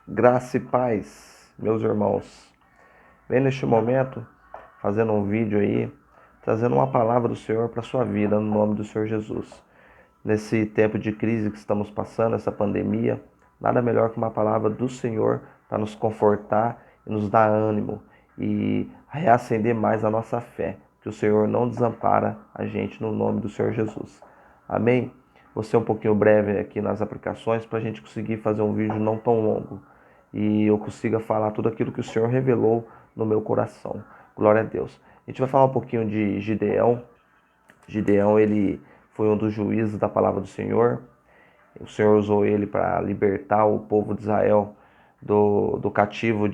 Graça e paz, meus irmãos. Vem neste momento fazendo um vídeo aí, trazendo uma palavra do Senhor para a sua vida, no nome do Senhor Jesus. Nesse tempo de crise que estamos passando, essa pandemia, nada melhor que uma palavra do Senhor para nos confortar e nos dar ânimo e reacender mais a nossa fé, que o Senhor não desampara a gente no nome do Senhor Jesus. Amém? Vou ser um pouquinho breve aqui nas aplicações para a gente conseguir fazer um vídeo não tão longo e eu consiga falar tudo aquilo que o Senhor revelou no meu coração. Glória a Deus. A gente vai falar um pouquinho de Gideão. Gideão, ele foi um dos juízes da palavra do Senhor. O Senhor usou ele para libertar o povo de Israel do cativo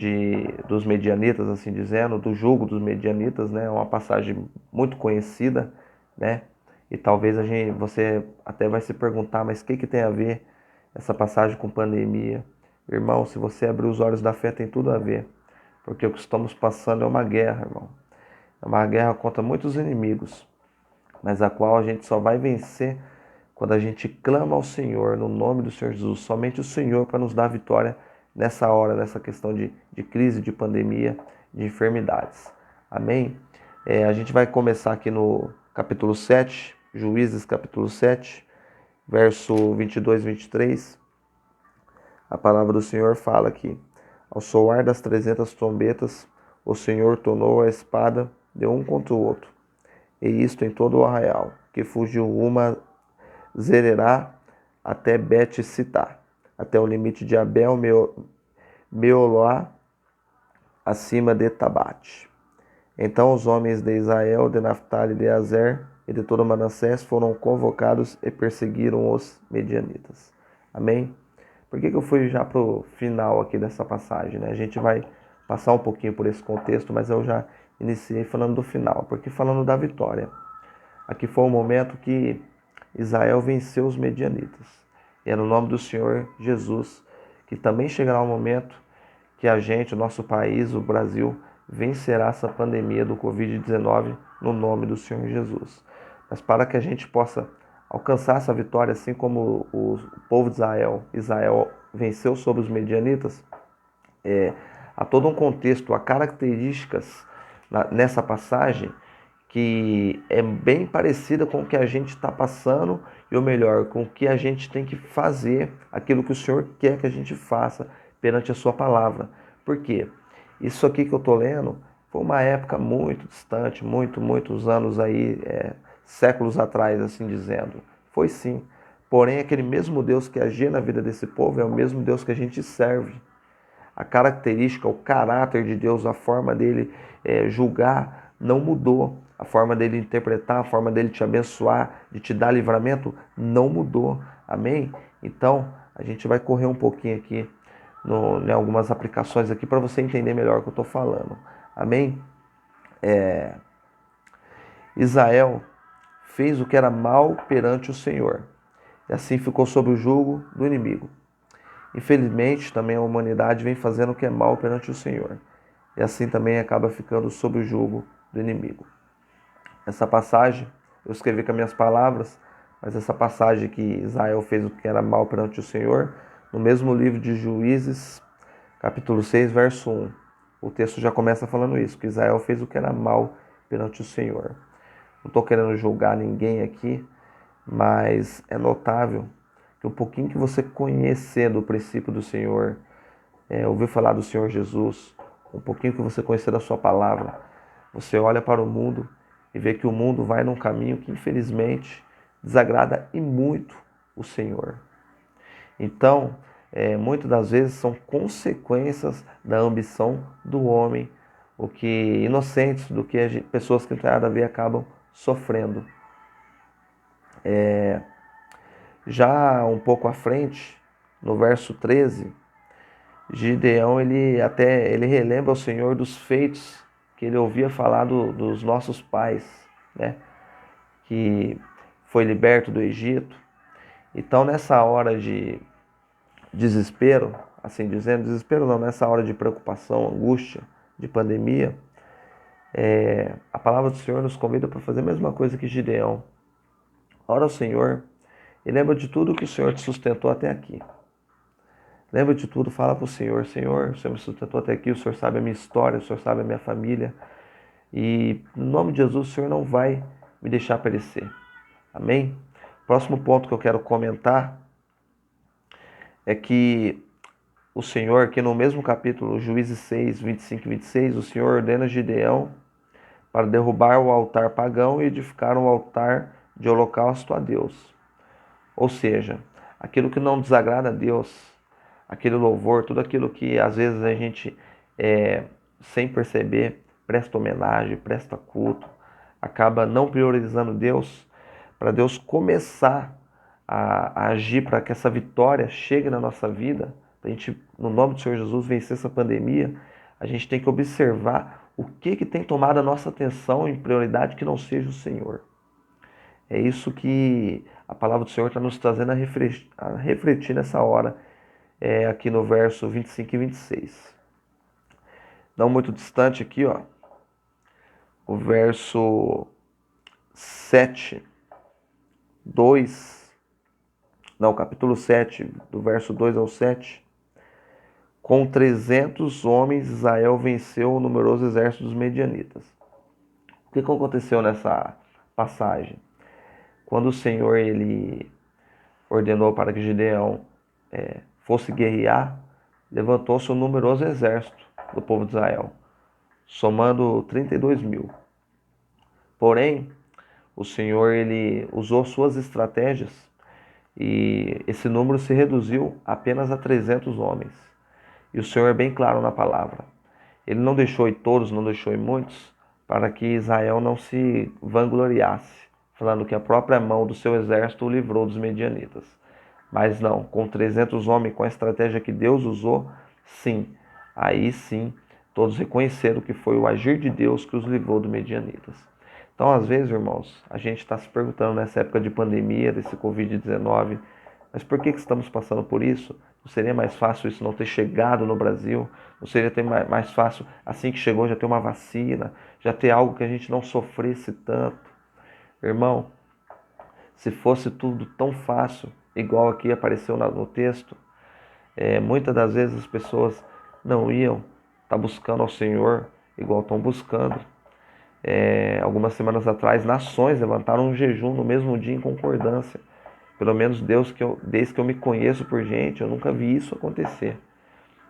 dos medianitas, assim dizendo, do jugo dos medianitas, né? Uma passagem muito conhecida, né? E talvez você até vai se perguntar, mas o que tem a ver essa passagem com pandemia? Irmão, se você abrir os olhos da fé, tem tudo a ver. Porque o que estamos passando é uma guerra, irmão. É uma guerra contra muitos inimigos, mas a qual a gente só vai vencer quando a gente clama ao Senhor, no nome do Senhor Jesus. Somente o Senhor para nos dar vitória nessa hora, nessa questão de crise, de pandemia, de enfermidades. Amém? A gente vai começar aqui no capítulo 7, Juízes capítulo 7, verso 22 e 23. A palavra do Senhor fala aqui: ao soar das 300 trombetas, o Senhor tornou a espada de um contra o outro, e isto em todo o arraial, que fugiu uma Zererá até Bet-Sitá, até o limite de Abel Meolá, acima de Tabate. Então os homens de Israel, de Naphtali, de Azer e de todo Manassés foram convocados e perseguiram os medianitas. Amém? Por que eu fui já para o final aqui dessa passagem, né? A gente vai passar um pouquinho por esse contexto, mas eu já iniciei falando do final, porque falando da vitória. Aqui foi o momento que Israel venceu os medianitas. E é no nome do Senhor Jesus que também chegará o momento que a gente, o nosso país, o Brasil, vencerá essa pandemia do Covid-19 no nome do Senhor Jesus. Mas para que a gente possa alcançar essa vitória, assim como o povo de Israel venceu sobre os medianitas, há todo um contexto, há características nessa passagem que é bem parecida com o que a gente está passando e, ou melhor, com o que a gente tem que fazer, aquilo que o Senhor quer que a gente faça perante a sua palavra. Por quê? Isso aqui que eu estou lendo foi uma época muito distante, muitos anos aí, séculos atrás, assim dizendo. Foi sim. Porém, aquele mesmo Deus que agia na vida desse povo é o mesmo Deus que a gente serve. A característica, o caráter de Deus, a forma dele julgar não mudou. A forma dele interpretar, a forma dele te abençoar, de te dar livramento, não mudou. Amém? Então, a gente vai correr um pouquinho aqui em algumas aplicações aqui para você entender melhor o que eu estou falando. Amém? Israel fez o que era mal perante o Senhor e assim ficou sob o jugo do inimigo. Infelizmente, também a humanidade vem fazendo o que é mal perante o Senhor e assim também acaba ficando sob o jugo do inimigo. Essa passagem, eu escrevi com as minhas palavras, mas essa passagem que Israel fez o que era mal perante o Senhor, no mesmo livro de Juízes, capítulo 6, verso 1. O texto já começa falando isso, que Israel fez o que era mal perante o Senhor. Não estou querendo julgar ninguém aqui, mas é notável que um pouquinho que você conhecer do princípio do Senhor, ouvir falar do Senhor Jesus, um pouquinho que você conhecer da sua palavra, você olha para o mundo e vê que o mundo vai num caminho que infelizmente desagrada e muito o Senhor. Então, muitas das vezes são consequências da ambição do homem, o que inocentes, do que pessoas que não têm nada a ver acabam sofrendo. Já um pouco à frente, no verso 13, Gideão ele relembra ao Senhor dos feitos que ele ouvia falar dos nossos pais, né? Que foi liberto do Egito. Então, nessa hora de desespero, assim dizendo, desespero não, nessa hora de preocupação, angústia, de pandemia, a palavra do Senhor nos convida para fazer a mesma coisa que Gideão. Ora ao Senhor e lembra de tudo que o Senhor te sustentou até aqui. Lembra de tudo, fala para o Senhor, Senhor, o Senhor me sustentou até aqui, o Senhor sabe a minha história, o Senhor sabe a minha família. E no nome de Jesus, o Senhor não vai me deixar perecer. Amém? Próximo ponto que eu quero comentar é que o Senhor, aqui no mesmo capítulo, Juízes 6, 25 e 26, o Senhor ordena Gideão para derrubar o altar pagão e edificar um altar de holocausto a Deus. Ou seja, aquilo que não desagrada a Deus, aquele louvor, tudo aquilo que às vezes a gente, sem perceber, presta homenagem, presta culto, acaba não priorizando Deus, para Deus começar a agir para que essa vitória chegue na nossa vida, para a gente, no nome do Senhor Jesus, vencer essa pandemia, a gente tem que observar o que tem tomado a nossa atenção em prioridade que não seja o Senhor. É isso que a palavra do Senhor está nos trazendo a refletir nessa hora, aqui no verso 25 e 26. Não muito distante aqui, ó, o verso 7, 2, não, capítulo 7, do verso 2 ao 7. Com 300 homens, Israel venceu o numeroso exército dos medianitas. O que aconteceu nessa passagem? Quando o Senhor ele ordenou para que Gideão fosse guerrear, levantou-se um numeroso exército do povo de Israel, somando 32 mil. Porém, o Senhor ele usou suas estratégias e esse número se reduziu apenas a 300 homens. E o Senhor é bem claro na palavra. Ele não deixou em todos, não deixou em muitos, para que Israel não se vangloriasse, falando que a própria mão do seu exército o livrou dos medianitas. Mas não, com 300 homens, com a estratégia que Deus usou, sim, aí sim, todos reconheceram que foi o agir de Deus que os livrou dos medianitas. Então, às vezes, irmãos, a gente está se perguntando nessa época de pandemia, desse Covid-19, mas por que estamos passando por isso? Não seria mais fácil isso não ter chegado no Brasil? Não seria mais fácil, assim que chegou, já ter uma vacina, já ter algo que a gente não sofresse tanto? Irmão, se fosse tudo tão fácil, igual aqui apareceu no texto, muitas das vezes as pessoas não iam estar buscando ao Senhor igual estão buscando. Algumas semanas atrás, nações levantaram um jejum no mesmo dia em concordância. Pelo menos desde que eu me conheço por gente, eu nunca vi isso acontecer.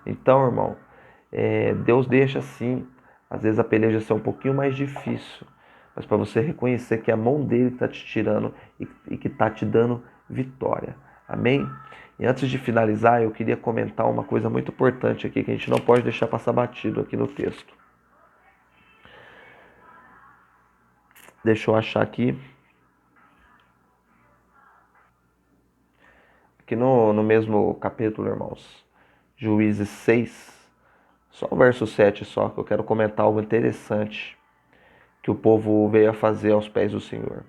Então, irmão, Deus deixa assim, às vezes a peleja ser um pouquinho mais difícil, mas para você reconhecer que é a mão dele que está te tirando e que está te dando vitória. Amém? E antes de finalizar, eu queria comentar uma coisa muito importante aqui, que a gente não pode deixar passar batido aqui no texto. Deixa eu achar aqui. Aqui no mesmo capítulo, irmãos, Juízes 6, só o verso 7 só, que eu quero comentar algo interessante que o povo veio a fazer aos pés do Senhor.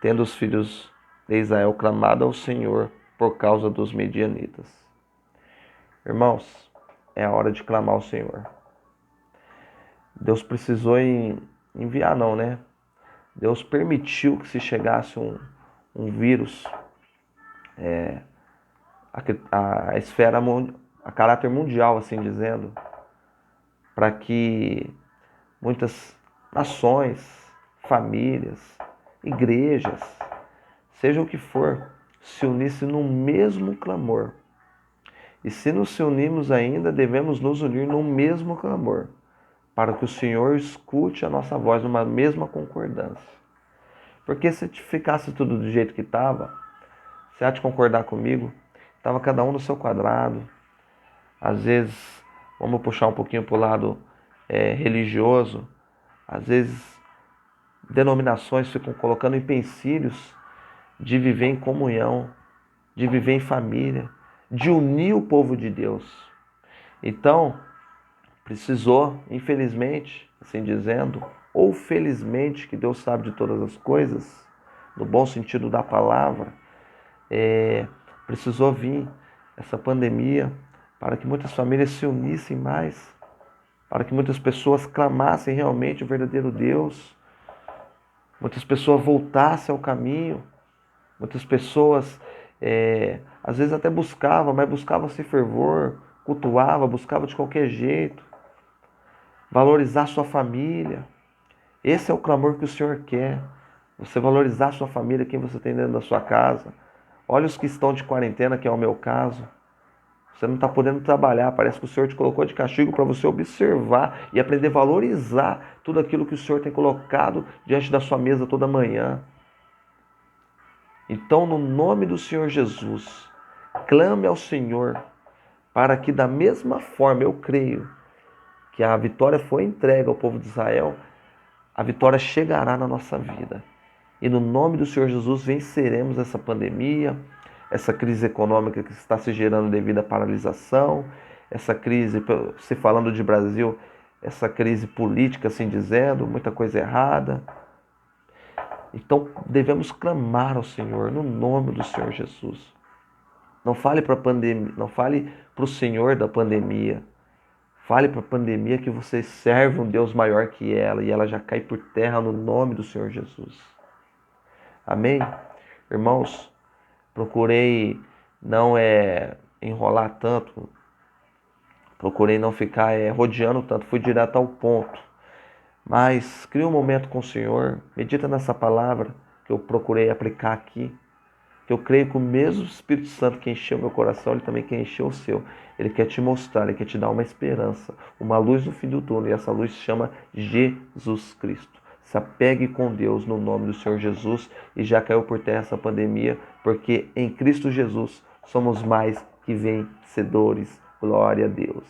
Tendo os filhos de Israel clamado ao Senhor por causa dos medianitas. Irmãos, é a hora de clamar ao Senhor. Deus precisou enviar não, né? Deus permitiu que se chegasse um vírus, a esfera, a caráter mundial, assim dizendo, para que muitas nações, famílias, igrejas, seja o que for, se unissem no mesmo clamor. E se nos unirmos ainda, devemos nos unir no mesmo clamor, para que o Senhor escute a nossa voz numa mesma concordância. Porque se ficasse tudo do jeito que estava, você há de concordar comigo, estava cada um no seu quadrado. Às vezes, vamos puxar um pouquinho para o lado religioso, às vezes denominações ficam colocando empecilhos de viver em comunhão, de viver em família, de unir o povo de Deus. Então, precisou, infelizmente, assim dizendo, ou felizmente, que Deus sabe de todas as coisas, no bom sentido da palavra, precisou vir essa pandemia para que muitas famílias se unissem mais, para que muitas pessoas clamassem realmente o verdadeiro Deus, muitas pessoas voltassem ao caminho, muitas pessoas Às vezes até buscava, mas buscava sem fervor, cultuava, buscava de qualquer jeito. Valorizar sua família. Esse é o clamor que o Senhor quer. Você valorizar sua família, quem você tem dentro da sua casa. Olha os que estão de quarentena, que é o meu caso. Você não está podendo trabalhar. Parece que o Senhor te colocou de castigo para você observar e aprender a valorizar tudo aquilo que o Senhor tem colocado diante da sua mesa toda manhã. Então, no nome do Senhor Jesus, clame ao Senhor para que da mesma forma, eu creio, que a vitória foi entregue ao povo de Israel, a vitória chegará na nossa vida. E no nome do Senhor Jesus venceremos essa pandemia, essa crise econômica que está se gerando devido à paralisação, essa crise, se falando de Brasil, essa crise política, assim dizendo, muita coisa errada. Então devemos clamar ao Senhor no nome do Senhor Jesus. Não fale para a pandemia, não fale para o Senhor da pandemia. Fale para a pandemia que você serve um Deus maior que ela e ela já cai por terra no nome do Senhor Jesus. Amém? Irmãos, procurei não enrolar tanto, procurei não ficar rodeando tanto, fui direto ao ponto. Mas cria um momento com o Senhor, medita nessa palavra que eu procurei aplicar aqui, que eu creio que o mesmo Espírito Santo que encheu meu coração, ele também quer encher o seu. Ele quer te mostrar, ele quer te dar uma esperança, uma luz no fim do túnel, e essa luz se chama Jesus Cristo. Se apegue com Deus no nome do Senhor Jesus e já caiu por terra essa pandemia, porque em Cristo Jesus somos mais que vencedores. Glória a Deus.